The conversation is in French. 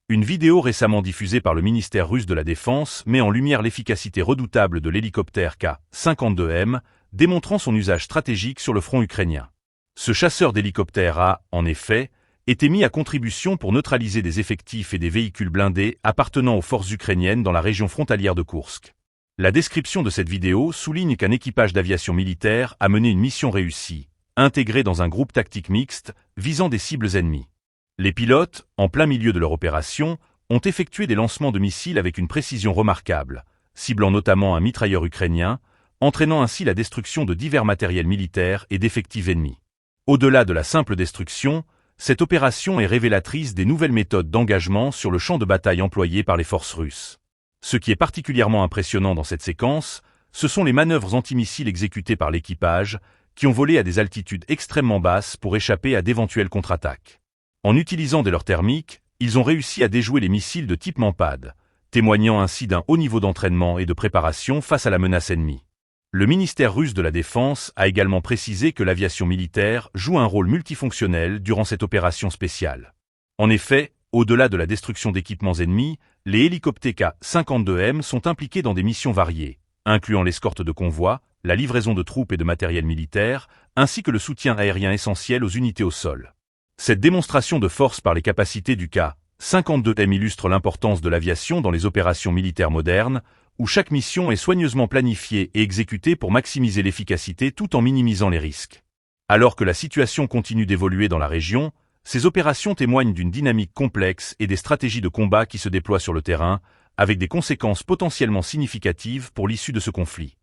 Une vidéo récemment diffusée par le ministère russe de la Défense met en lumière l'efficacité redoutable de l'hélicoptère K-52M, démontrant son usage stratégique sur le front ukrainien. Ce chasseur d'hélicoptères a, en effet, été mis à contribution pour neutraliser des effectifs et des véhicules blindés appartenant aux forces ukrainiennes dans la région frontalière de Koursk. La description de cette vidéo souligne qu'un équipage d'aviation militaire a mené une mission réussie, intégrée dans un groupe tactique mixte visant des cibles ennemies. Les pilotes, en plein milieu de leur opération, ont effectué des lancements de missiles avec une précision remarquable, ciblant notamment un mitrailleur ukrainien, entraînant ainsi la destruction de divers matériels militaires et d'effectifs ennemis. Au-delà de la simple destruction, cette opération est révélatrice des nouvelles méthodes d'engagement sur le champ de bataille employées par les forces russes. Ce qui est particulièrement impressionnant dans cette séquence, ce sont les manœuvres antimissiles exécutées par l'équipage, qui ont volé à des altitudes extrêmement basses pour échapper à d'éventuelles contre-attaques. En utilisant des leurres thermiques, ils ont réussi à déjouer les missiles de type Mampad, témoignant ainsi d'un haut niveau d'entraînement et de préparation face à la menace ennemie. Le ministère russe de la Défense a également précisé que l'aviation militaire joue un rôle multifonctionnel durant cette opération spéciale. En effet, au-delà de la destruction d'équipements ennemis, les hélicoptères K-52M sont impliqués dans des missions variées, incluant l'escorte de convois, la livraison de troupes et de matériel militaire, ainsi que le soutien aérien essentiel aux unités au sol. Cette démonstration de force par les capacités du K-52M illustre l'importance de l'aviation dans les opérations militaires modernes, où chaque mission est soigneusement planifiée et exécutée pour maximiser l'efficacité tout en minimisant les risques. Alors que la situation continue d'évoluer dans la région, ces opérations témoignent d'une dynamique complexe et des stratégies de combat qui se déploient sur le terrain, avec des conséquences potentiellement significatives pour l'issue de ce conflit.